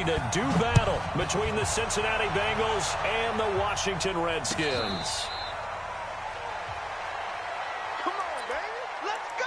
ready to do battle between the Cincinnati Bengals and the Washington Redskins. Come on, baby. Let's go.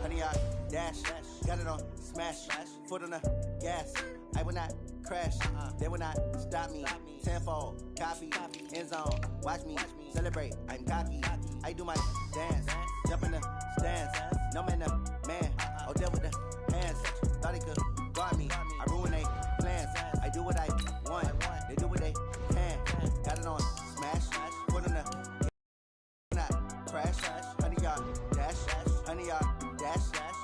Honey, I dash, got it on smash, foot on the gas. I will not crash, they will not stop me. Tenfold, copy, end zone, watch me celebrate. I'm cocky, I do my dance, jump in the stands. No man, the man, oh deal with the hands. Thought he could guard me, I ruin they plans. I do what I want, they do what they can. Got it on smash, foot on the not crash. Honey, y'all dash, honey, y'all dash,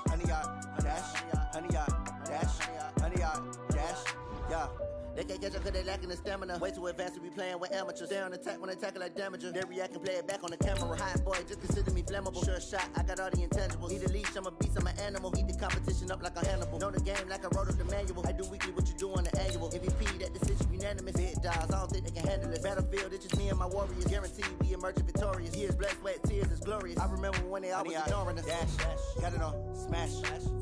honey, y'all dash, honey, y'all dash, honey, y'all dash, yeah. They can't catch up cause they lacking the stamina. Way too advanced to be playing with amateurs. They on attack when they tackle like damager. They react and play it back on the camera. Hot boy, just consider me flammable. Sure shot, I got all the intangibles. Need a leash, I'm a beast, I'm an animal. Heat the competition up like a Hannibal. Know the game like I wrote up the manual. I do weekly what you do on the annual. MVP, that decision unanimous. Big dogs, I don't think they can handle it. Battlefield, it's just me and my warriors. Guaranteed we emerging victorious. Years, blood, sweat, tears, it's glorious. I remember when they always ignoring us. Dash, got it on smash,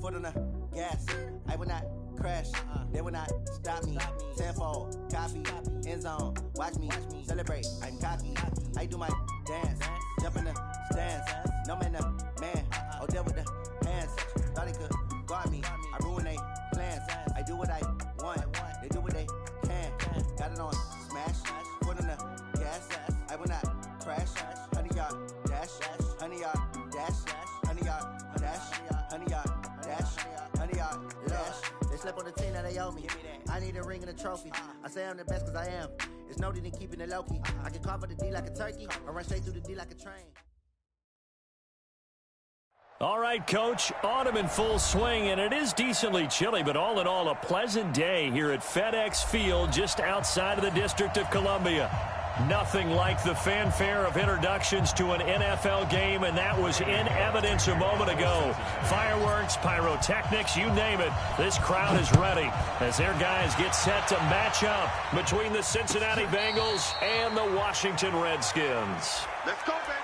foot on the gas. I will not crash, they will not stop me. Tenfold, copy, end zone, watch me celebrate. I'm cocky, I do my dance, jump in the stands. No man, the man, oh deal with the hands. Thought he could guard me, I ruin they plans. I do what I want, they do what they can. Got it on smash, foot on the gas. I will not crash, honey y'all dash, honey y'all dash, honey y'all dash, honey y'all dash, honey y'all dash. They slept on the team, now they owe me. I need a ring and a trophy. I say I'm the best cause I am. It's no need in keeping it low-key. I can carve the D like a turkey, or run straight through the D like a train. All right, Coach, autumn in full swing, and it is decently chilly, but all in all, a pleasant day here at FedEx Field just outside of the District of Columbia. Nothing like the fanfare of introductions to an NFL game, and that was in evidence a moment ago. Fireworks, pyrotechnics, you name it. This crowd is ready as their guys get set to match up between the Cincinnati Bengals and the Washington Redskins. Let's go, baby.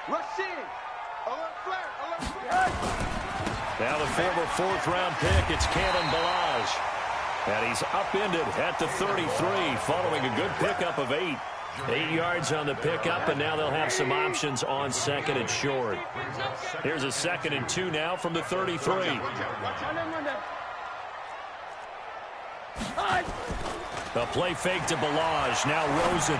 Rush in. Alert flare. Now the former fourth-round pick, it's Kalen Ballage. And he's upended at the 33 following a good pickup of 8. 8 yards on the pickup, and now they'll have some options on second and short. Here's a 2nd and 2 now from the 33. A play fake to Ballage. Now Rosen.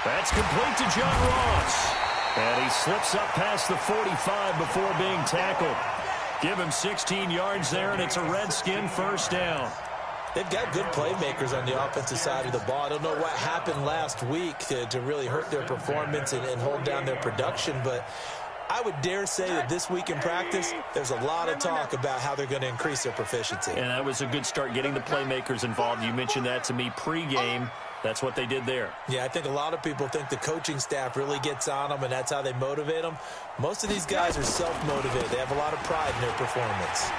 That's complete to John Ross. And he slips up past the 45 before being tackled. Give him 16 yards there, and it's a Redskin first down. They've got good playmakers on the offensive side of the ball. I don't know what happened last week to really hurt their performance and hold down their production, but I would dare say that this week in practice, there's a lot of talk about how they're going to increase their proficiency. And that was a good start, getting the playmakers involved. You mentioned that to me pregame. That's what they did there. Yeah, I think a lot of people think the coaching staff really gets on them, and that's how they motivate them. Most of these guys are self-motivated. They have a lot of pride in their performance.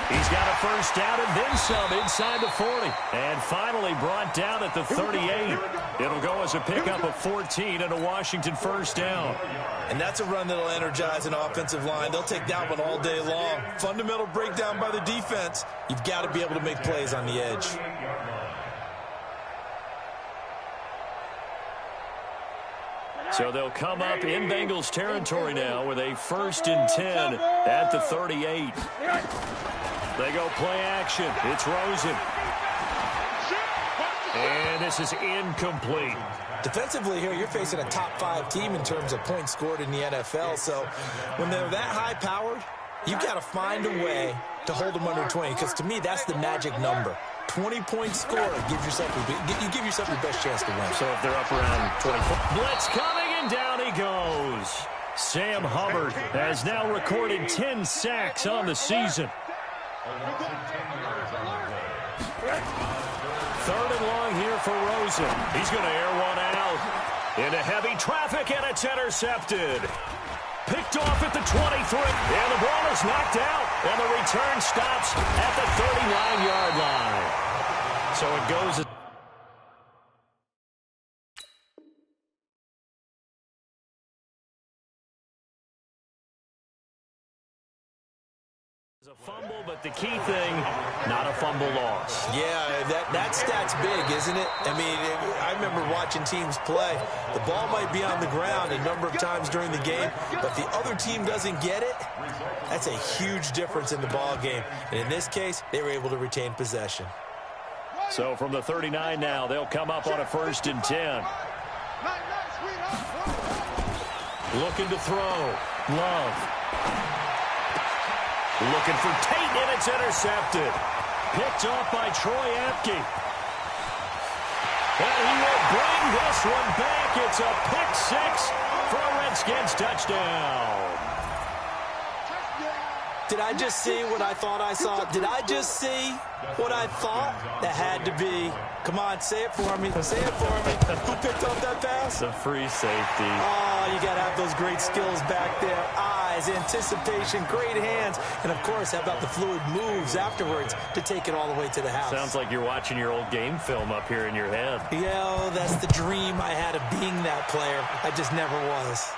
He's got a first down and then some inside the 40. And finally brought down at the 38. It'll go as a pickup of 14 and a Washington first down. And that's a run that'll energize an offensive line. They'll take that one all day long. Fundamental breakdown by the defense. You've got to be able to make plays on the edge. So they'll come up in Bengals territory now with a 1st and 10 at the 38. They go play action. It's Rosen. And this is incomplete. Defensively here, you're facing a top-5 team in terms of points scored in the NFL. So when they're that high-powered, you've got to find a way to hold them under 20, because to me, that's the magic number. 20 points scored, you give yourself your best chance to win. So if they're up around 24. Blitz coming, and down he goes. Sam Hubbard has now recorded 10 sacks on the season. 3rd and long here for Rosen. He's going to air one out. Into heavy traffic, and it's intercepted. Picked off at the 23. And the ball is knocked out. And the return stops at the 39-yard line. So it goes... a fumble, but the key thing, not a fumble loss. Yeah, that stat's big, isn't it? I mean, I remember watching teams play. The ball might be on the ground a number of times during the game, but the other team doesn't get it. That's a huge difference in the ball game. And in this case, they were able to retain possession. So from the 39 now, they'll come up on a 1st and 10. Looking to throw. Love. Looking for Tate, and it's intercepted. Picked off by Troy Apke. And he will bring this one back. It's a pick 6 for a Redskins touchdown. Did I just see what I thought I saw? Did I just see what I thought? That had to be. Come on, say it for me. Say it for me. Who picked up that pass? The free safety. Oh, you got to have those great skills back there. Eyes, anticipation, great hands. And, of course, how about the fluid moves afterwards to take it all the way to the house? Sounds like you're watching your old game film up here in your head. Yeah, oh, that's the dream I had of being that player. I just never was.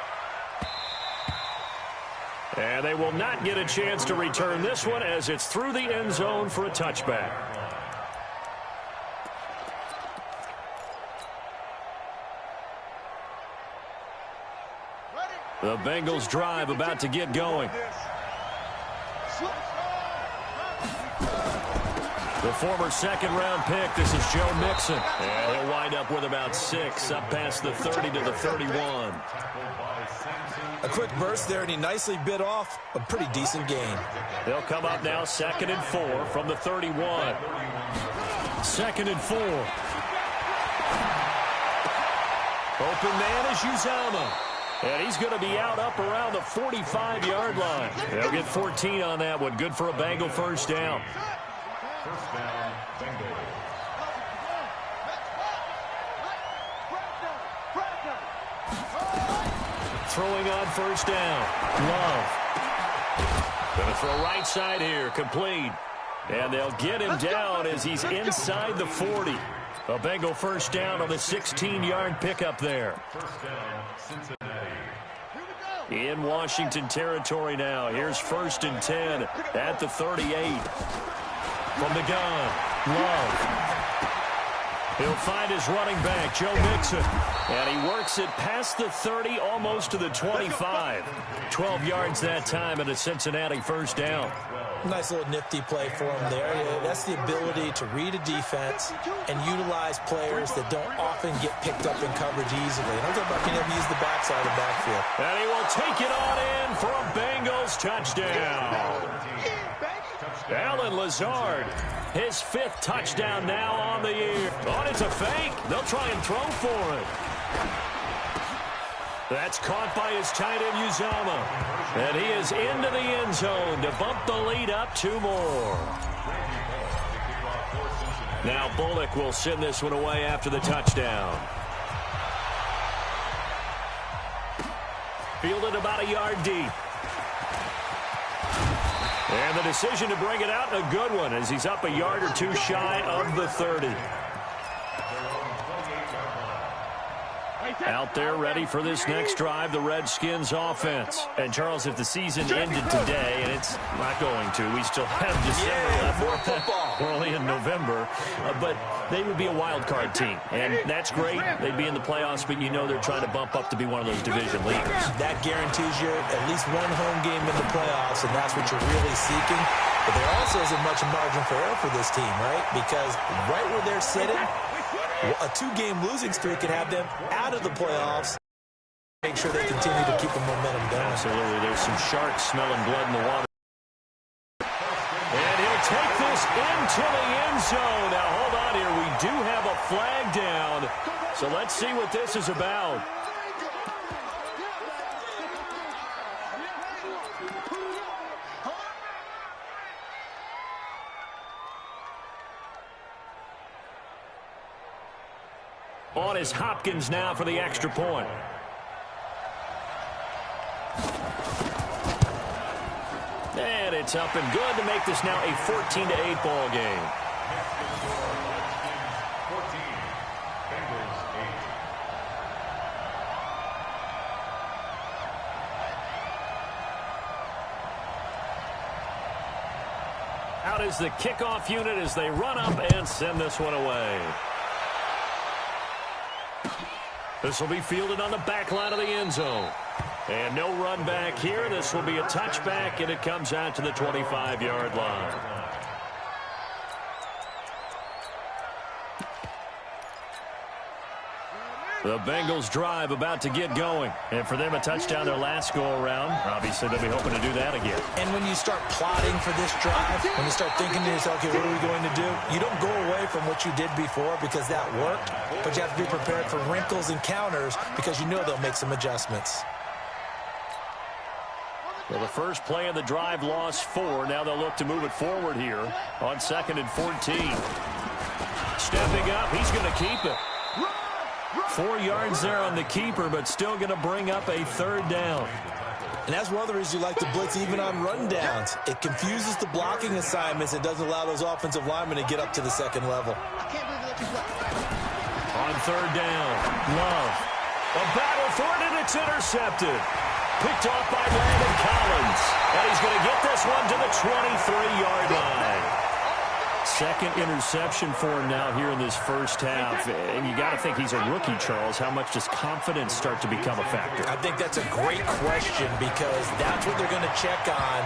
And they will not get a chance to return this one as it's through the end zone for a touchback. The Bengals drive about to get going. The former 2nd-round pick, this is Joe Mixon. And he'll wind up with about 6, up past the 30 to the 31. A quick burst there, and he nicely bit off a pretty decent gain. They'll come up now 2nd and 4 from the 31. 2nd and 4. Open man is Uzama. And he's going to be out up around the 45-yard line. They'll get 14 on that one. Good for a Bengal 1st down. First down, Bengals. Throwing on 1st down. Love. Going to throw right side here. Complete. And they'll get him down as he's inside the 40. A Bengal 1st down on the 16-yard pickup there. First down, Cincinnati. In Washington territory now. Here's 1st and 10 at the 38. From the gun, Love. He'll find his running back, Joe Mixon. And he works it past the 30, almost to the 25. 12 yards that time and a Cincinnati 1st down. Nice little nifty play for him there. That's the ability to read a defense and utilize players that don't often get picked up in coverage easily. And I'm talking about being able to use the backside of the backfield. And he will take it on in for a Bengals touchdown. Alan Lazard, his 5th touchdown now on the year. Oh, it's a fake. They'll try and throw for it. That's caught by his tight end, Uzama. And he is into the end zone to bump the lead up 2 more. Now Bullock will send this one away after the touchdown. Fielded about a yard deep. And the decision to bring it out, a good one, as he's up a yard or 2 shy of the 30. Out there ready for this next drive, the Redskins offense. And, Charles, if the season ended today, and it's not going to, we still have December left. More football. We're only in November. But they would be a wild card team. And that's great. They'd be in the playoffs, but you know they're trying to bump up to be one of those division leaders. That guarantees you at least 1 home game in the playoffs, and that's what you're really seeking. But there also isn't much margin for error for this team, right? Because right where they're sitting, A 2-game losing streak could have them out of the playoffs. Make sure they continue to keep the momentum going. Absolutely. There's some sharks smelling blood in the water. And he'll take this into the end zone. Now, hold on here. We do have a flag down. So let's see what this is about. On is Hopkins now for the extra point. And it's up and good to make this now a 14-8 ball game. 14, Bengals 8. Out is the kickoff unit as they run up and send this one away. This will be fielded on the back line of the end zone. And no run back here. This will be a touchback, and it comes out to the 25-yard line. The Bengals drive about to get going. And for them, a touchdown their last go-around. Obviously, they'll be hoping to do that again. And when you start plotting for this drive, when you start thinking to yourself, okay, what are we going to do? You don't go away from what you did before because that worked, but you have to be prepared for wrinkles and counters because you know they'll make some adjustments. Well, the first play of the drive lost 4. Now they'll look to move it forward here on 2nd and 14. Stepping up, he's going to keep it. 4 yards there on the keeper, but still going to bring up a 3rd down. And that's one of the reasons you like to blitz even on run downs. It confuses the blocking assignments. It doesn't allow those offensive linemen to get up to the second level. On 3rd down, Love. A battle for it, and it's intercepted. Picked off by Landon Collins. And he's going to get this one to the 23-yard line. 2nd interception for him now here in this first half. And you got to think he's a rookie, Charles. How much does confidence start to become a factor? I think that's a great question because that's what they're going to check on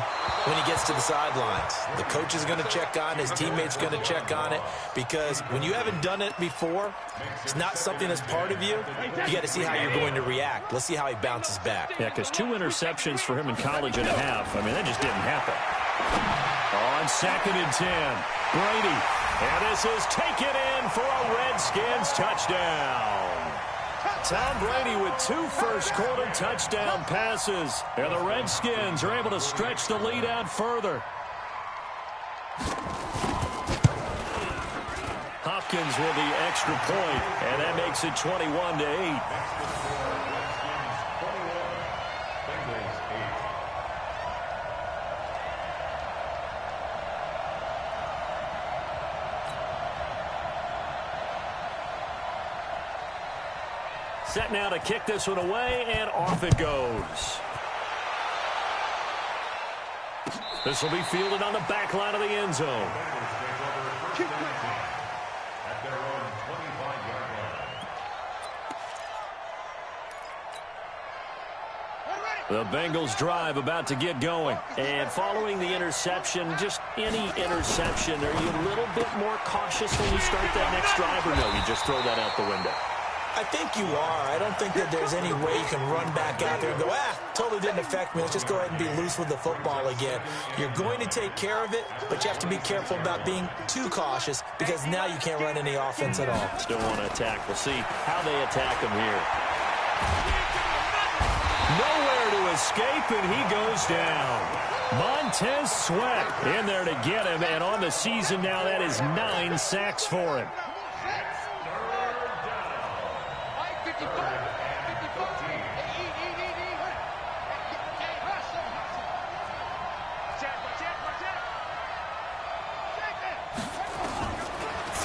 when he gets to the sidelines. The coach is going to check on, his teammates going to check on it because when you haven't done it before, it's not something that's part of you. You got to see how you're going to react. Let's see how he bounces back. Yeah, because 2 interceptions for him in college and a half. I mean, that just didn't happen. On 2nd and 10, Brady. And this is taken in for a Redskins touchdown. Tom Brady with 2 first-quarter touchdown passes. And the Redskins are able to stretch the lead out further. Hopkins with the extra point, and that makes it 21-8. Set now to kick this one away, and off it goes. This will be fielded on the back line of the end zone. The Bengals drive about to get going. And following the interception, just any interception, are you a little bit more cautious when you start that next drive, or no, you just throw that out the window? I think you are. I don't think that there's any way you can run back out there and go, totally didn't affect me. Let's just go ahead and be loose with the football again. You're going to take care of it, but you have to be careful about being too cautious because now you can't run any offense at all. Still want to attack. We'll see how they attack him here. Nowhere to escape, and he goes down. Montez Sweat in there to get him, and on the season now, that is 9 sacks for him.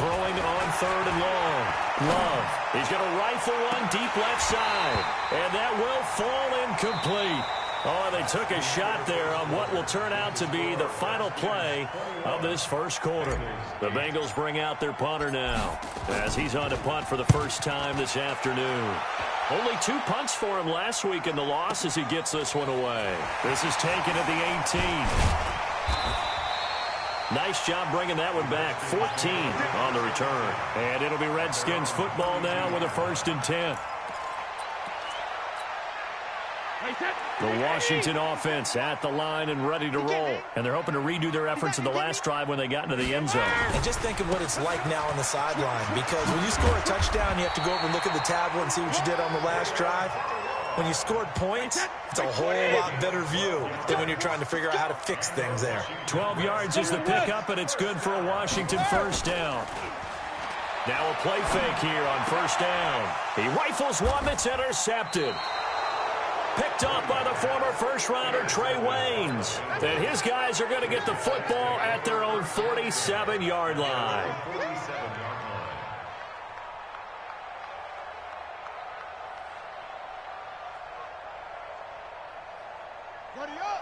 Throwing on 3rd and long. Love. He's going to rifle one deep left side. And that will fall incomplete. Oh, they took a shot there on what will turn out to be the final play of this first quarter. The Bengals bring out their punter now as he's on to punt for the first time this afternoon. Only 2 punts for him last week in the loss as he gets this one away. This is taken at the 18. Nice job bringing that one back. 14 on the return. And it'll be Redskins football now with a 1st and 10. The Washington offense at the line and ready to roll. And they're hoping to redo their efforts in the last drive when they got into the end zone. And just think of what it's like now on the sideline, because when you score a touchdown, you have to go over and look at the tablet and see what you did on the last drive. When you scored points, it's a whole lot better view than when you're trying to figure out how to fix things there. 12 yards is the pickup, and it's good for a Washington 1st down. Now a play fake here on 1st down. He rifles one that's intercepted. Picked up by the former first-rounder Trey Waynes. And his guys are going to get the football at their own 47-yard line.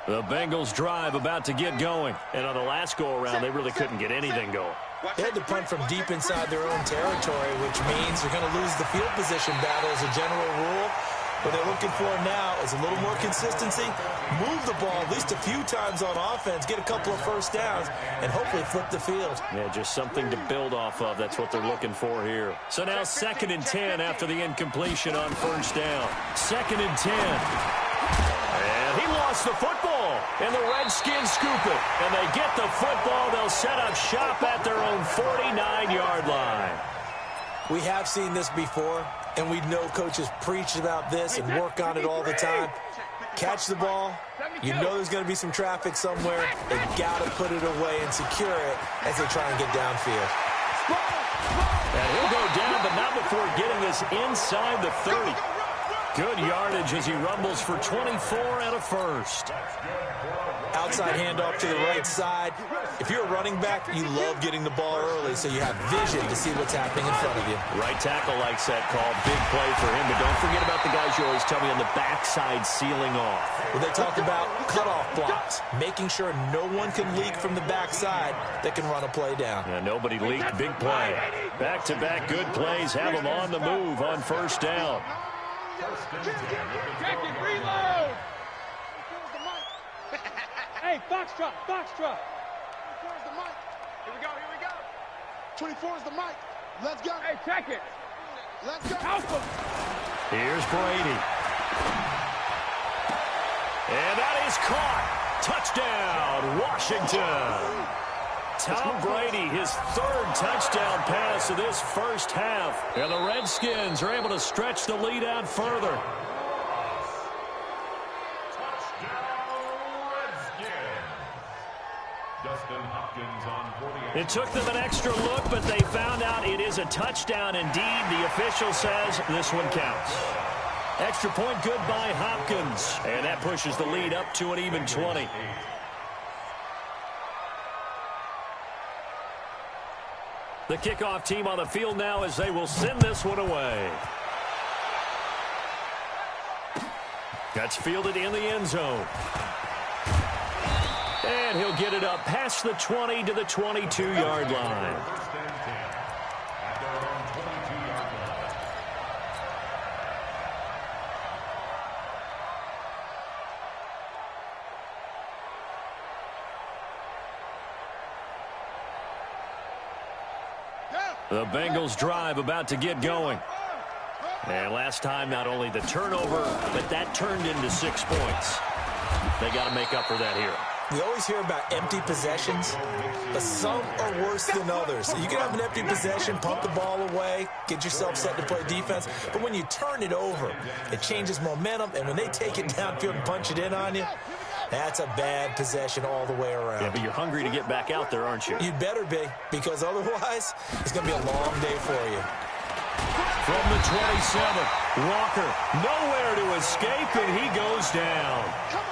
The Bengals drive about to get going. And on the last go-around, they really couldn't get anything going. They had to punt from deep inside their own territory, which means they're going to lose the field position battle as a general rule. What they're looking for now is a little more consistency, move the ball at least a few times on offense, get a couple of 1st downs, and hopefully flip the field. Yeah, just something to build off of. That's what they're looking for here. So now 2nd and 10 after the incompletion on 1st down. 2nd and 10. And he lost the football, and the Redskins scoop it. And they get the football. They'll set up shop at their own 49-yard line. We have seen this before, and we know coaches preach about this and work on it all the time. Catch the ball. You know there's going to be some traffic somewhere. They've got to put it away and secure it as they try and get downfield. And he'll go down, but not before getting this inside the 30. Good yardage as he rumbles for 24 and a 1st. Outside handoff to the right side. If you're a running back, you love getting the ball early so you have vision to see what's happening in front of you. Right tackle likes that call. Big play for him, but don't forget about the guys you always tell me on the backside sealing off. When they talk about cutoff blocks, making sure no one can leak from the backside that can run a play down. Yeah, nobody leaked. Big play. Back-to-back good plays have them on the move on 1st down. Check it, reload! Hey, Foxtrot, Foxtrot. 24 is the mic. Here we go, here we go. 24 is the mic. Let's go. Hey, check it. Let's go. Help him. Here's Brady. And that is caught. Touchdown, Washington. Tom Brady, his 3rd touchdown pass of this 1st half. And the Redskins are able to stretch the lead out further. It took them an extra look, but they found out it is a touchdown indeed. The official says this one counts. Extra point good by Hopkins. And that pushes the lead up to an even 20. The kickoff team on the field now as they will send this one away. That's fielded in the end zone. And he'll get it up past the 20 to the 22-yard line. The Bengals drive about to get going. And last time, not only the turnover, but that turned into 6 points. They got to make up for that here. We always hear about empty possessions, but some are worse than others. You can have an empty possession, pump the ball away, get yourself set to play defense, but when you turn it over, it changes momentum, and when they take it downfield and punch it in on you, that's a bad possession all the way around. Yeah, but you're hungry to get back out there, aren't you? You'd better be, because otherwise, it's going to be a long day for you. From the 27, Walker nowhere to escape, and he goes down.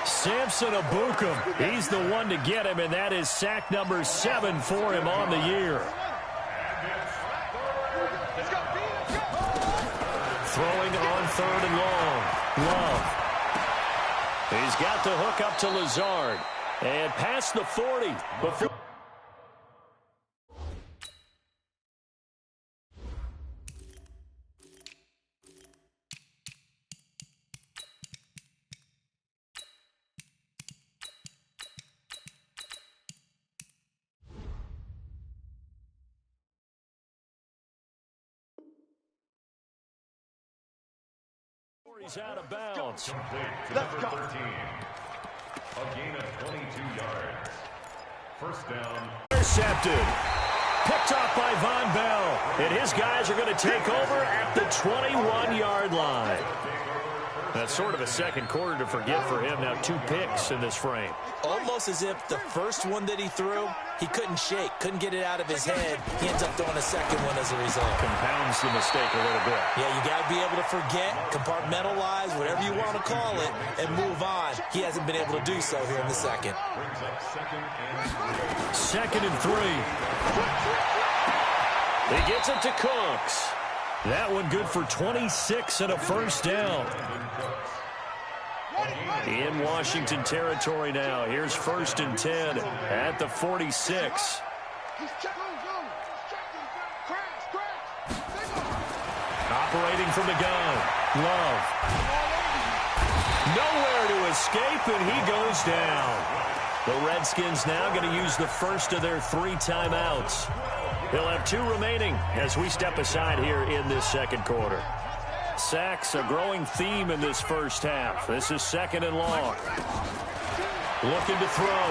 Samson Abukum, he's the one to get him, and that is sack number 7 for him on the year. Throwing on 3rd and long. Love. He's got the hook up to Lazard. And past the 40 before... He's out of bounds. Let's go. 13. A gain of 22 yards. First down. Intercepted. Picked off by Von Bell. And his guys are going to take over at the 21-yard line. That's sort of a second quarter to forget for him. Now 2 picks in this frame. Almost as if the first one that he threw, he couldn't shake, couldn't get it out of his head. He ends up throwing a second one as a result. Compounds the mistake a little bit. Yeah, you got to be able to forget, compartmentalize, whatever you want to call it, and move on. He hasn't been able to do so here in the second. Second and 3. He gets it to Cooks. That one good for 26 and a first down. In Washington territory now. Here's first and 10 at the 46. Operating from the gun. Love. Nowhere to escape, and he goes down. The Redskins now going to use the first of their 3 timeouts. He'll have 2 remaining as we step aside here in this second quarter. Sacks, a growing theme in this first half. This is second and long. Looking to throw.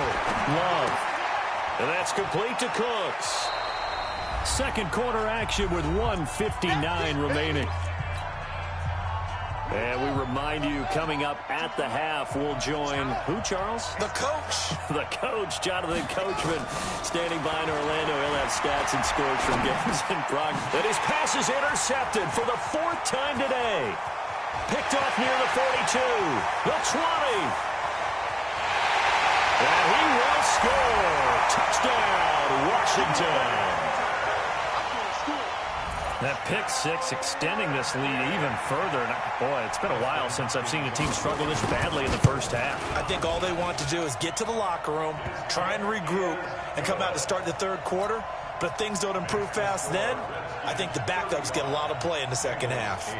Love. And that's complete to Cooks. Second quarter action with 1:59 remaining. And we remind you, coming up at the half, we'll join who, Charles? The coach. The coach, Jonathan Coachman, standing by in Orlando. He'll have stats and scores from games in progress. And his pass is intercepted for the 4th time today. Picked off near the 42, the 20. And he will score. Touchdown, Washington. That pick 6 extending this lead even further. And boy, it's been a while since I've seen a team struggle this badly in the first half. I think all they want to do is get to the locker room, try and regroup, and come out to start the third quarter. But if things don't improve fast then, I think the backups get a lot of play in the second half.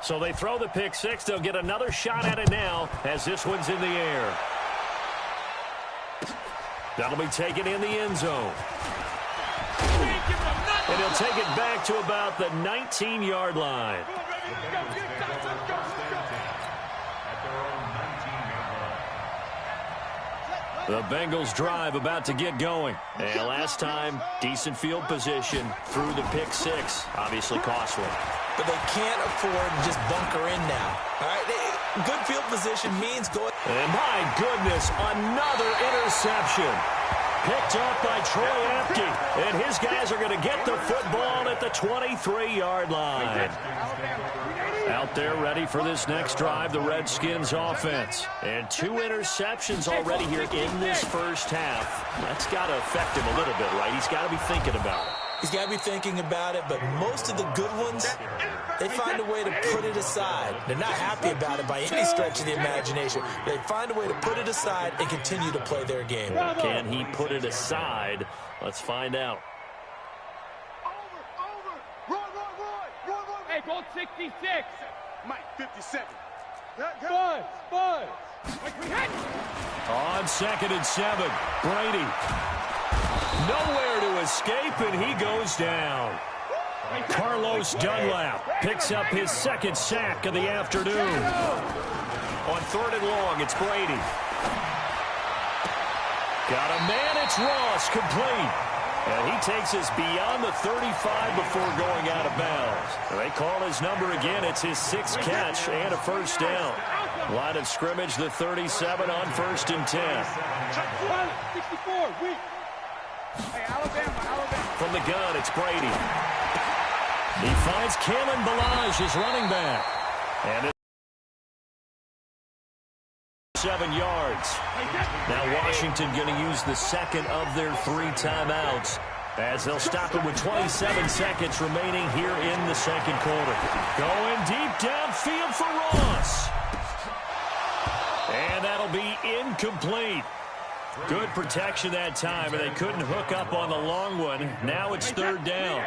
So they throw the pick 6. They'll get another shot at it now as this one's in the air. That'll be taken in the end zone. And he'll take it back to about the 19-yard line. The Bengals drive about to get going. And last time, decent field position through the pick 6. Obviously costly. But they can't afford to just bunker in now. All right, good field position means go. And my goodness, another interception. Picked off by Troy Apke, and his guys are going to get the football at the 23-yard line. Out there ready for this next drive, the Redskins offense. And 2 interceptions already here in this first half. That's got to affect him a little bit, right? He's got to be thinking about it. He's got to be thinking about it, but most of the good ones, they find a way to put it aside. They're not happy about it by any stretch of the imagination. They find a way to put it aside and continue to play their game. Can he put it aside? Let's find out. Roy. Hey, goal 66. Mike, 57. Buzz. On 2nd and 7, Brady. Nowhere to escape, and he goes down. Carlos Dunlap picks up his 2nd sack of the afternoon. On 3rd and long, it's Brady. Got a man, it's Ross, complete. And he takes us beyond the 35 before going out of bounds. They call his number again. It's his 6th catch and a first down. Line of scrimmage, the 37 on 1st and 10. 64, weak. Hey, Alabama. From the gun, it's Brady. He finds Kalen Ballage, his running back. And it's 7 yards. Now Washington going to use the 2nd of their 3 timeouts as they'll stop it with 27 seconds remaining here in the second quarter. Going deep downfield for Ross. And that'll be incomplete. Good protection that time, and they couldn't hook up on the long one. Now it's 3rd down.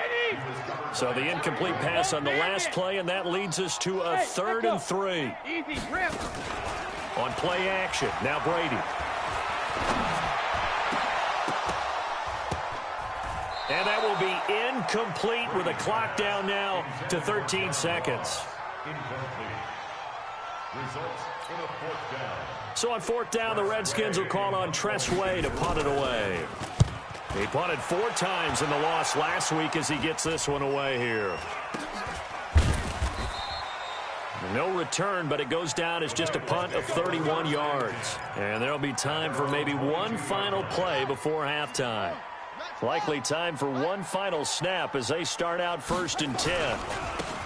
So the incomplete pass on the last play, and that leads us to a 3rd and 3. Easy, grip. On play action, now Brady. And that will be incomplete with a clock down now to 13 seconds. Incomplete. Results in a fourth down. So on fourth down, the Redskins will call on Way to punt it away. He punted 4 times in the loss last week as he gets this one away here. No return, but it goes down as just a punt of 31 yards. And there'll be time for maybe one final play before halftime. Likely time for one final snap as they start out 1st and 10.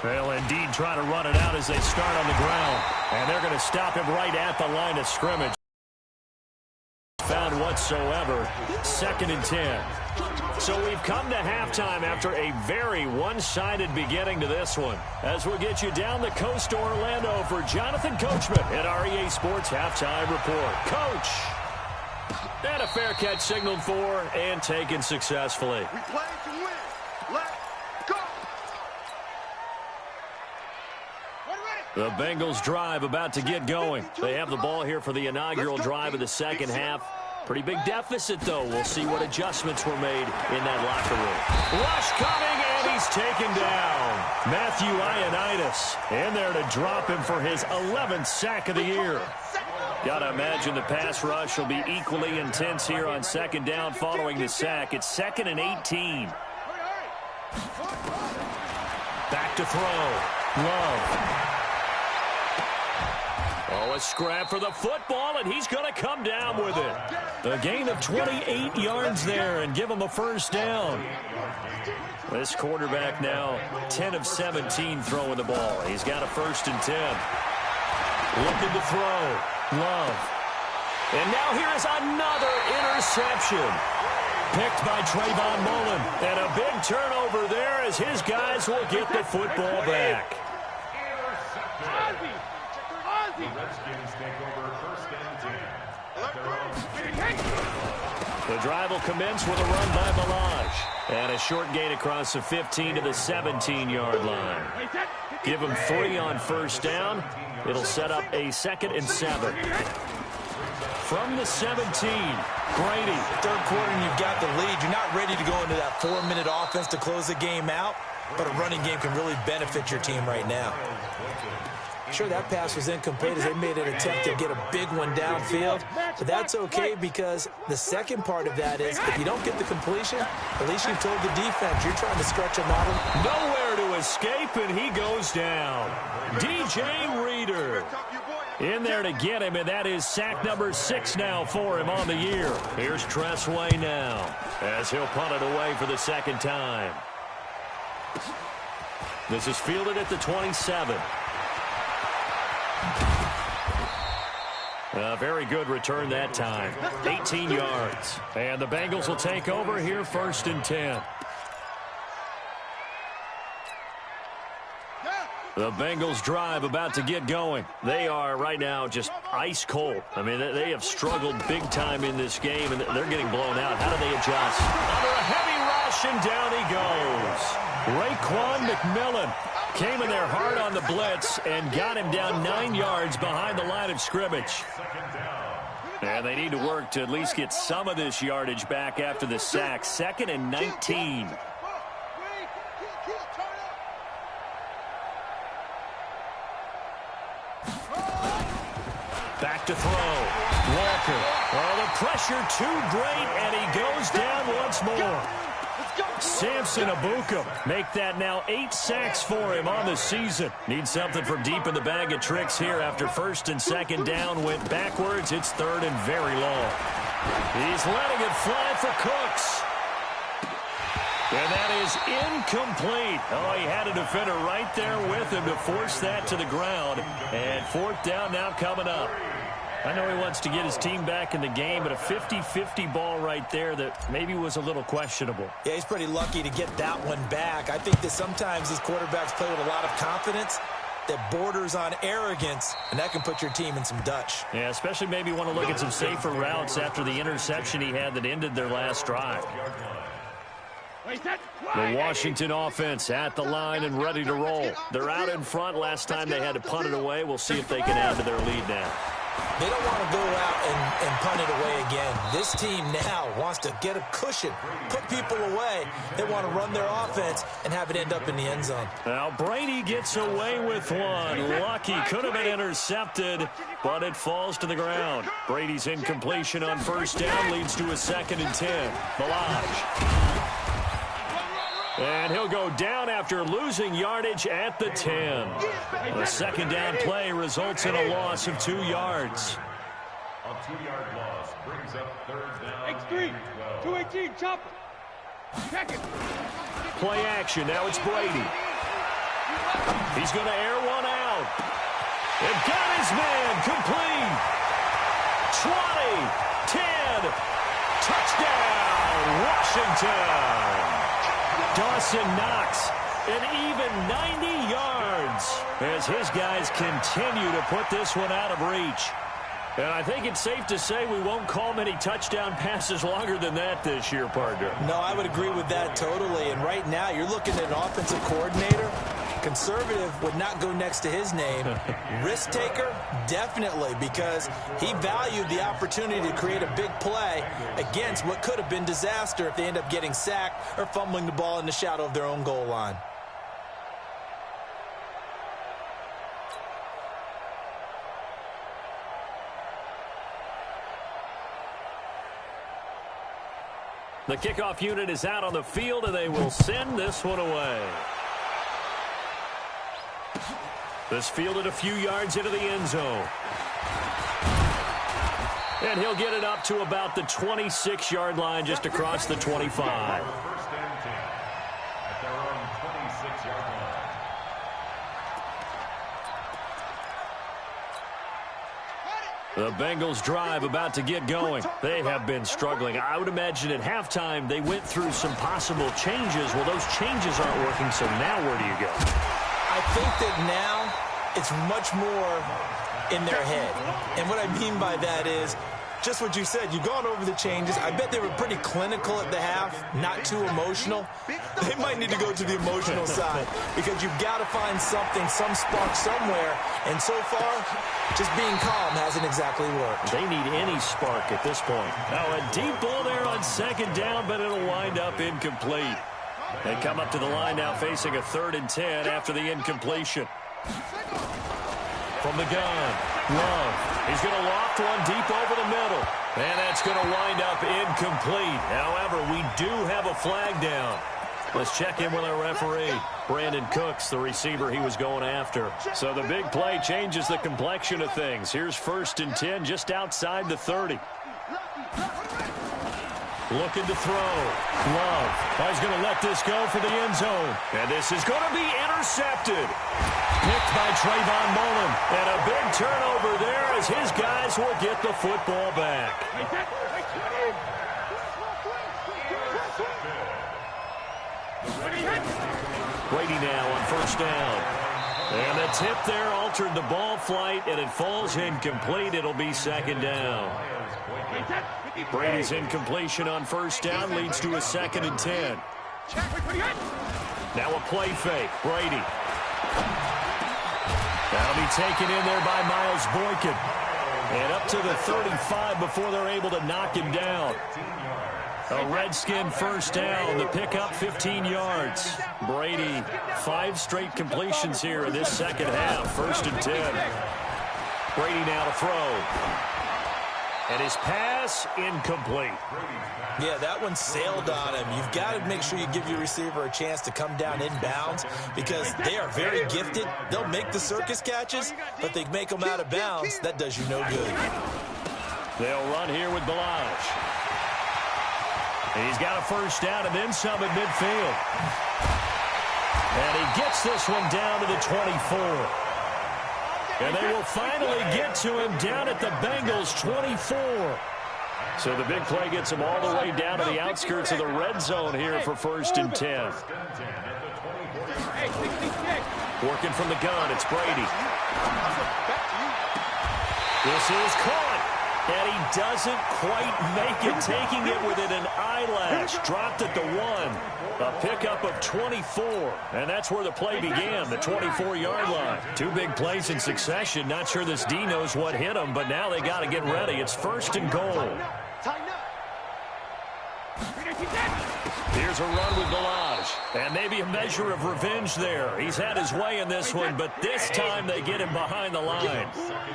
They'll indeed try to run it out as they start on the ground. And they're going to stop him right at the line of scrimmage. Found whatsoever. 2nd and 10. So we've come to halftime after a very one-sided beginning to this one. As we'll get you down the coast to Orlando for Jonathan Coachman at our EA Sports Halftime Report. Coach! And a fair catch signaled for and taken successfully. We play to win. Let's go. The Bengals drive about to get going. They have the ball here for the inaugural drive of the second half. Pretty big deficit, though. We'll see what adjustments were made in that locker room. Rush coming, and he's taken down. Matthew Ioannidis in there to drop him for his 11th sack of the year. Got to imagine the pass rush will be equally intense here on 2nd down following the sack. It's 2nd and 18. Back to throw. Love. Oh, a scrap for the football, and he's going to come down with it. A gain of 28 yards there and give him a 1st down. This quarterback now 10 of 17 throwing the ball. He's got a 1st and 10. Looking to throw. Love. And now here is another interception. Picked by Trayvon Mullen. And a big turnover there as his guys will get the football back. The Redskins take over 1st and 10. The drive will commence with a run by Balaj. And a short gain across the 15 to the 17-yard line. Give him 3 on 1st down. It'll set up a 2nd and 7. From the 17, Brady. 3rd quarter and you've got the lead. You're not ready to go into that 4-minute offense to close the game out, but a running game can really benefit your team right now. Sure, that pass was incomplete as they made an attempt to get a big one downfield, but that's okay because the second part of that is if you don't get the completion, at least you've told the defense you're trying to stretch them out. Nowhere to escape, and he goes down. DJ Reader in there to get him, and that is sack number 6 now for him on the year. Here's Tressway now as he'll punt it away for the 2nd time. This is fielded at the 27. A very good return that time. 18 yards. And the Bengals will take over here 1st and 10. The Bengals drive about to get going. They are right now just ice cold. I mean, they have struggled big time in this game, and they're getting blown out. How do they adjust? Under a heavy rush, and down he goes. Raekwon McMillan came in there hard on the blitz and got him down 9 yards behind the line of scrimmage. And they need to work to at least get some of this yardage back after the sack. 2nd and 19. Back to throw. Walker. Oh, the pressure too great, and he goes down once more. Samson Abuka make that now 8 sacks for him on the season. Needs something from deep in the bag of tricks here after 1st and 2nd down went backwards. It's 3rd and very long. He's letting it fly for Cooks. And that is incomplete. Oh, he had a defender right there with him to force that to the ground. And 4th down now coming up. I know he wants to get his team back in the game, but a 50-50 ball right there that maybe was a little questionable. Yeah, he's pretty lucky to get that one back. I think that sometimes these quarterbacks play with a lot of confidence that borders on arrogance, and that can put your team in some Dutch. Yeah, especially maybe want to look at some safer routes after the interception he had that ended their last drive. The Washington offense at the line and ready to roll. They're out in front. Last time they had to punt it away. We'll see if they can add to their lead now. They don't want to go out and punt it away again. This team now wants to get a cushion, put people away. They want to run their offense and have it end up in the end zone. Now Brady gets away with one. Lucky, could have been intercepted, but it falls to the ground. Brady's incompletion on first down leads to a 2nd and 10. Balaj. And he'll go down after losing yardage at the 10. The 2nd down play results in a loss of 2 yards. A 2-yard loss brings up 3rd down. X3, 218, chop. Check it. Play action. Now it's Brady. He's going to air one out. And got his man complete. 20, 10, touchdown, Washington. Dawson Knox, an even 90 yards as his guys continue to put this one out of reach. And I think it's safe to say we won't call many touchdown passes longer than that this year, partner. No, I would agree with that totally. And right now, you're looking at an offensive coordinator. Conservative would not go next to his name. Risk taker, definitely, because he valued the opportunity to create a big play against what could have been disaster if they end up getting sacked or fumbling the ball in the shadow of their own goal line. The kickoff unit is out on the field, and they will send this one away. This fielded a few yards into the end zone. And he'll get it up to about the 26-yard line, just across the 25. First and 10 at their own 26-yard line. The Bengals drive about to get going. They have been struggling. I would imagine at halftime they went through some possible changes. Well, those changes aren't working, so now where do you go? I think that now it's much more in their head. And what I mean by that is just what you said. You've gone over the changes. I bet they were pretty clinical at the half, not too emotional. They might need to go to the emotional side because you've got to find something, some spark somewhere. And so far, just being calm hasn't exactly worked. They need any spark at this point. Now a deep ball there on 2nd down, but it'll wind up incomplete. They come up to the line now facing a 3rd and 10 after the incompletion. From the gun, Love. He's going to loft one deep over the middle. And that's going to wind up incomplete. However, we do have a flag down. Let's check in with our referee. Brandon Cooks, the receiver he was going after. So the big play changes the complexion of things. Here's 1st and 10 just outside the 30. Looking to throw. Love. He's going to let this go for the end zone. And this is going to be intercepted. Picked by Trayvon Mullen. And a big turnover there as his guys will get the football back. Brady now on 1st down. And the tip there altered the ball flight, and it falls incomplete. It'll be 2nd down. Brady's incompletion on 1st down leads to a 2nd and 10. Now a play fake. Brady. That'll be taken in there by Miles Boykin. And up to the 35 before they're able to knock him down. A Redskin 1st down. The pickup 15 yards. Brady, 5 straight completions here in this 2nd half. 1st and 10. Brady now to throw. And his pass incomplete. Yeah, that one sailed on him. You've got to make sure you give your receiver a chance to come down inbounds because they are very gifted. They'll make the circus catches, but they make them out of bounds. That does you no good. They'll run here with Balaj. And he's got a 1st down and then some at midfield. And he gets this one down to the 24. And they will finally get to him down at the Bengals 24. So the big play gets him all the way down to the outskirts of the red zone here for 1st and 10. Working from the gun, it's Brady. This is caught. And he doesn't quite make it, taking it within an eye eyelash, dropped at the 1. A pickup of 24, and that's where the play began, the 24-yard line. Two big plays in succession. Not sure this D knows what hit him, but now they got to get ready. It's 1st and goal. Here's a run with Balaj, and maybe a measure of revenge there. He's had his way in this one, but this time they get him behind the line.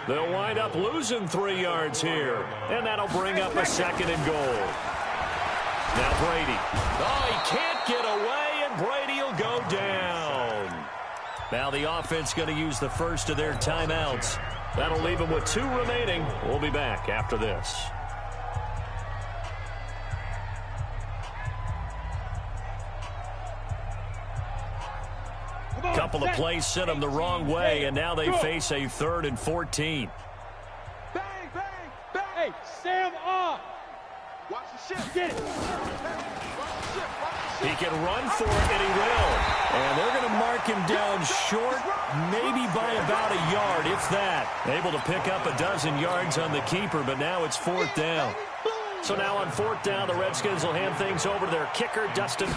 They'll wind up losing 3 yards here, and that'll bring up a 2nd and goal. Now Brady. Oh, he can't get away, and Brady will go down. Now the offense going to use the first of their timeouts. That'll leave them with 2 remaining. We'll be back after this. Couple of plays sent them the wrong way, and now they face a 3rd and 14. Bang, bang, bang. Hey, Sam off. Watch the ship. Get it. He can run for it, and he will. And they're going to mark him down short, maybe by about a yard, if that. Able to pick up a dozen yards on the keeper, but now it's 4th down. So now on 4th down, the Redskins will hand things over to their kicker, Dustin.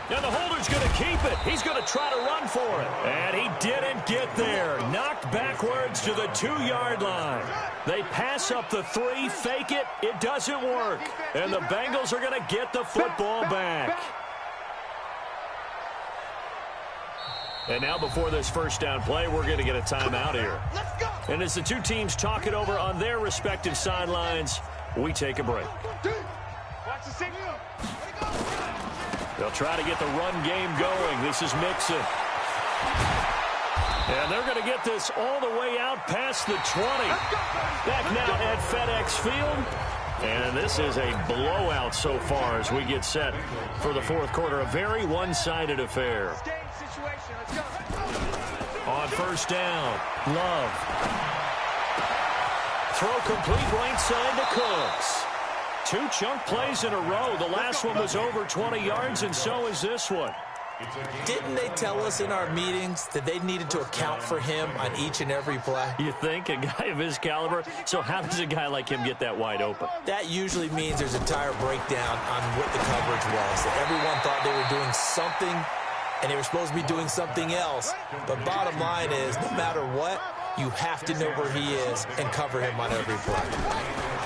And the holder's going to keep it. He's going to try to run for it. And he didn't get there. Knocked backwards to the 2-yard line. They pass up the 3, fake it. It doesn't work. And the Bengals are going to get the football back. And now before this 1st down play, we're going to get a timeout here. And as the two teams talk it over on their respective sidelines, we take a break. Watch the signal. They'll try to get the run game going. This is Mixon. And they're going to get this all the way out past the 20. Back now at FedEx Field. And this is a blowout so far as we get set for the 4th quarter. A very one-sided affair. On 1st down, Love. Throw complete right side to Cooks. 2 chunk plays in a row. The last one was over 20 yards, and so is this one. Didn't they tell us in our meetings that they needed to account for him on each and every play? You think? A guy of his caliber? So how does a guy like him get that wide open? That usually means there's a entire breakdown on what the coverage was. That everyone thought they were doing something, and they were supposed to be doing something else. But bottom line is, no matter what, you have to know where he is and cover him on every play.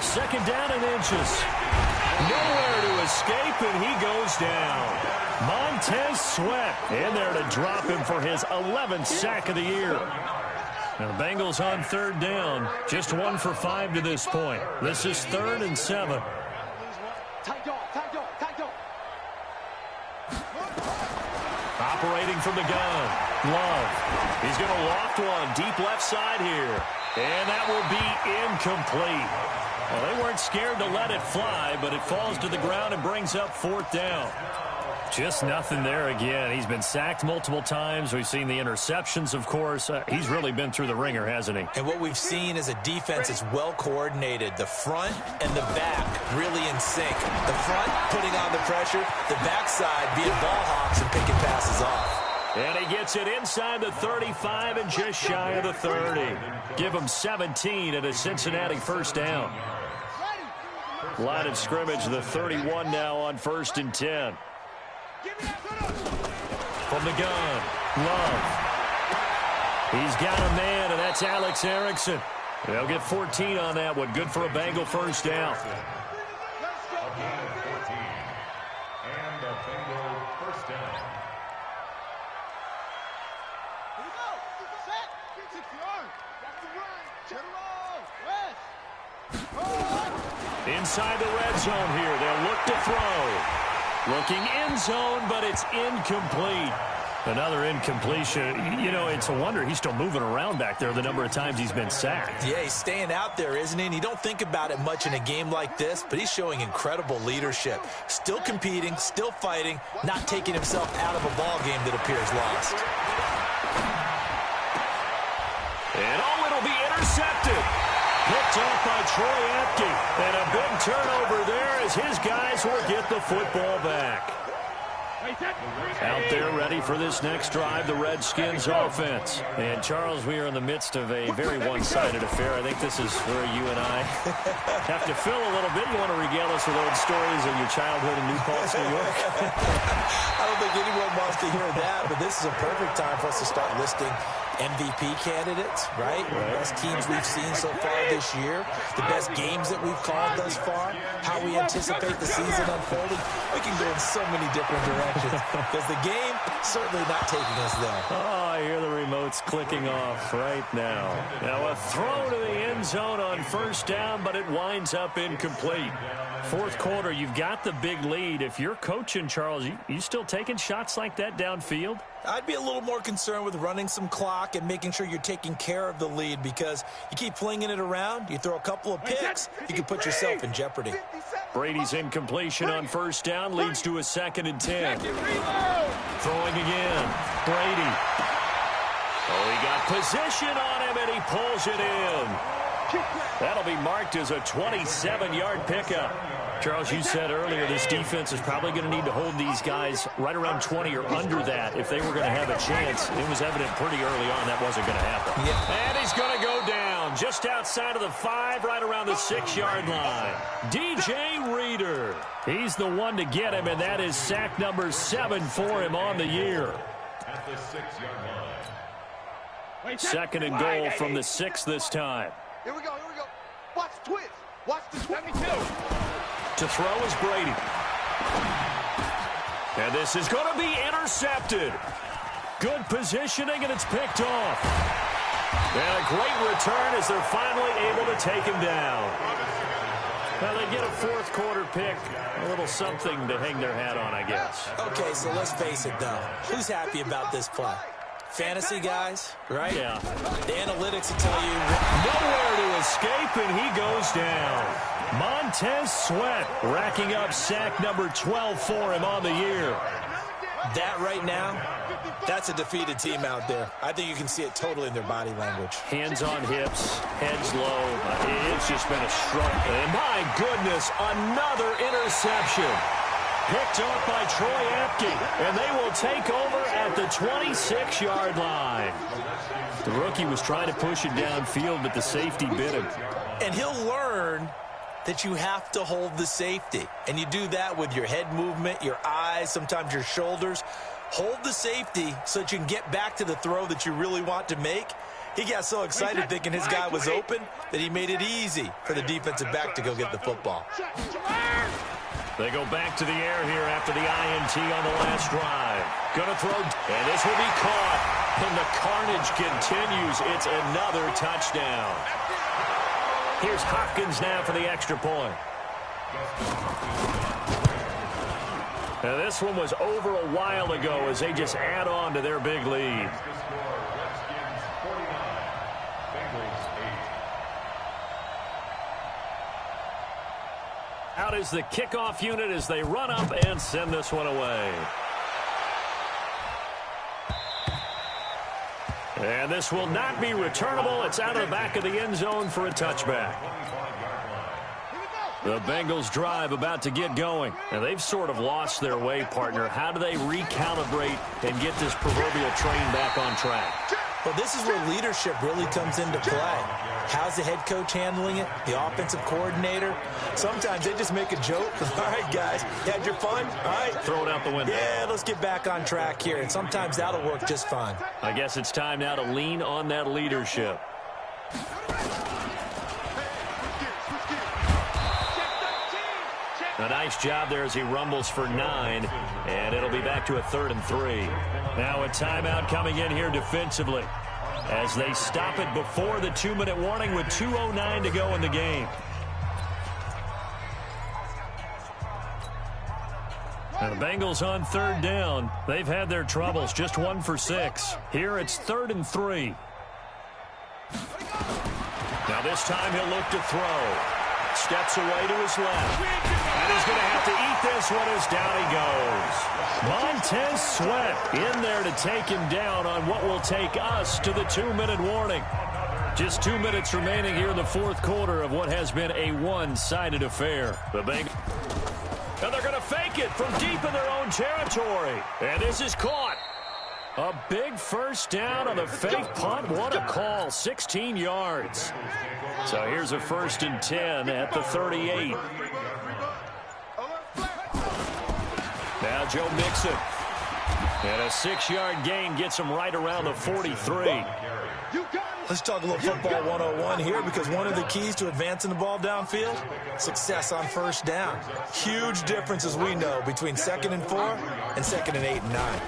2nd down and inches. Nowhere to escape, and he goes down. Montez Sweat in there to drop him for his 11th sack of the year. Now the Bengals on 3rd down. Just 1 for 5 to this point. This is 3rd and 7. Operating from the gun. Love. He's going to loft one deep left side here. And that will be incomplete. Well, they weren't scared to let it fly, but it falls to the ground and brings up 4th down. Just nothing there again. He's been sacked multiple times. We've seen the interceptions, of course. He's really been through the ringer, hasn't he? And what we've seen is a defense that's well coordinated. The front and the back really in sync. The front putting on the pressure. The backside being ball hawks and picking passes off. And he gets it inside the 35 and just shy of the 30. Give him 17 at a Cincinnati 1st down. Line of scrimmage, the 31 now on 1st and 10. From the gun, Love. He's got a man, and that's Alex Erickson. They'll get 14 on that one. Good for a Bengal 1st down. A gain of 14. And a Bengal 1st down. Here we go. Set. 6 yards. That's the run. Check it off. Rest. Inside the red zone here. They'll look to throw. Looking end zone, but it's incomplete. Another incompletion. You know, it's a wonder he's still moving around back there the number of times he's been sacked. Yeah, he's staying out there, isn't he? And you don't think about it much in a game like this, but he's showing incredible leadership. Still competing, still fighting, not taking himself out of a ball game that appears lost. And oh, it'll be intercepted. Picked off by Troy Apke. And a big turnover there as his guys will get the football back. Out there ready for this next drive, the Redskins offense. And, Charles, we are in the midst of a very one-sided affair. I think this is where you and I have to fill a little bit. You want to regale us with old stories of your childhood in New Paltz, New York? I don't think anyone wants to hear that, but this is a perfect time for us to start listing MVP candidates, right? The best teams we've seen so far this year, the best games that we've called thus far, how we anticipate the season unfolding. We can go in so many different directions because the game certainly not taking us there. Oh, I hear the remotes clicking off right now. Now a throw to the end zone on first down, but it winds up incomplete. Fourth quarter, you've got the big lead. If you're coaching, Charles, you still taking shots like that downfield? I'd be a little more concerned with running some clock and making sure you're taking care of the lead because you keep flinging it around, you throw a couple of picks, you can put yourself in jeopardy. Brady's incompletion on first down leads to a 2nd and 10. Throwing again. Brady. Oh, he got position on him, and he pulls it in. That'll be marked as a 27-yard pickup. Charles, you said earlier this defense is probably going to need to hold these guys right around 20 or under that if they were going to have a chance. It was evident pretty early on that wasn't going to happen. Yeah. And he's going to go down just outside of the 5, right around the 6-yard line. DJ Reader. He's the one to get him, and that is sack number 7 for him on the year. At the 6-yard line. 2nd and goal from the 6 this time. Here we go, here we go. Watch the twist. Watch the 22. To throw is Brady. And this is going to be intercepted. Good positioning, and it's picked off. And a great return as they're finally able to take him down. Well, they get a fourth quarter pick. A little something to hang their hat on, I guess. Okay, so let's face it, though. Who's happy about this play? Fantasy guys, right? Yeah. The analytics will tell you nowhere to escape, and he goes down. Montez Sweat racking up sack number 12 for him on the year. that right now, that's a defeated team out there. I think you can see it totally in their body language. Hands on hips, heads low. It's just been a struggle. And my goodness, another interception. Picked up by Troy Apke, and they will take over at the 26-yard line. The rookie was trying to push it downfield, but the safety bit him. And he'll learn that you have to hold the safety. And you do that with your head movement, your eyes, sometimes your shoulders. Hold the safety so that you can get back to the throw that you really want to make. He got so excited thinking his guy was open that he made it easy for the defensive back to go get the football. They go back to the air here after the INT on the last drive. Gonna throw, and this will be caught. And the carnage continues. It's another touchdown. Here's Hopkins now for the extra point. Now this one was over a while ago as they just add on to their big lead. Out is the kickoff unit as they run up and send this one away. And this will not be returnable. It's out of the back of the end zone for a touchback. The Bengals drive about to get going. Now they've sort of lost their way, partner. How do they recalibrate and get this proverbial train back on track? Well, this is where leadership really comes into play. How's the head coach handling it? The offensive coordinator? Sometimes they just make a joke. All right, guys, you had your fun? All right. Throw it out the window. Yeah, let's get back on track here. And sometimes that'll work just fine. I guess it's time now to lean on that leadership. A nice job there as he rumbles for 9, and it'll be back to a 3rd and 3. Now a timeout coming in here defensively as they stop it before the 2-minute warning with 2:09 to go in the game. Now the Bengals on 3rd down. They've had their troubles, just 1 for 6. Here it's 3rd and 3. Now this time he'll look to throw. Steps away to his left. And he's going to have to eat this one as down he goes. Montez Sweat in there to take him down on what will take us to the 2-minute warning. Just 2 minutes remaining here in the fourth quarter of what has been a one-sided affair. The Bengals. And they're going to fake make it from deep in their own territory. And this is caught. A big first down on the fake punt. What a call. 16 yards. So here's a 1st and 10 at the 38. Now Joe Mixon. And a 6-yard gain gets him right around the 43. Let's talk a little football 101 here, because one of the keys to advancing the ball downfield, success on first down. Huge difference, as we know, between 2nd and 4 and 2nd and 8 and 9.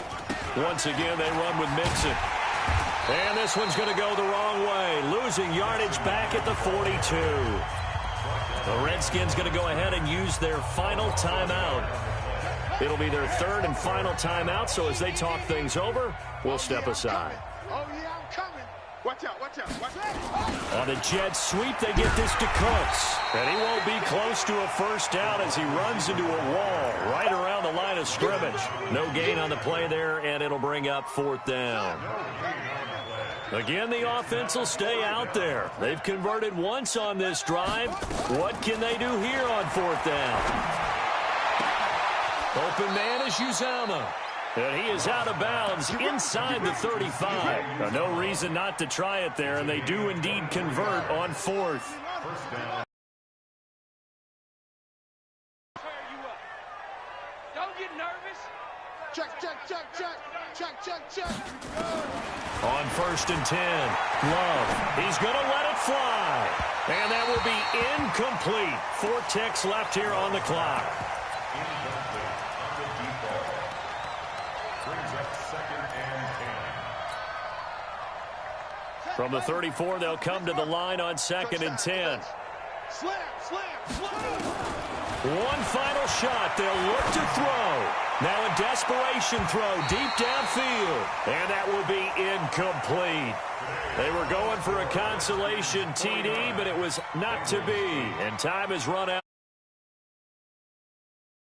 Once again, they run with Mixon. And this one's going to go the wrong way, losing yardage back at the 42. The Redskins going to go ahead and use their final timeout. It'll be their 3rd and final timeout, so as they talk things over, we'll step aside. Oh, yeah, I'm coming. Watch out, watch out, watch out. On a jet sweep, they get this to Cooks. And he won't be close to a first down as he runs into a wall right around the line of scrimmage. No gain on the play there, and it'll bring up 4th down. Again, the offense will stay out there. They've converted once on this drive. What can they do here on 4th down? Open man is Uzama. And he is out of bounds inside the 35. Now, no reason not to try it there, and they do indeed convert on 4th. Don't get nervous. Check, check, check, check. Check, check, check. On 1st and 10, Love. He's going to let it fly. And that will be incomplete. 4 ticks left here on the clock. From the 34, they'll come to the line on 2nd and 10. Slam, slam, slam. One final shot. They'll look to throw. Now a desperation throw deep downfield. And that will be incomplete. They were going for a consolation TD, but it was not to be. And time has run out.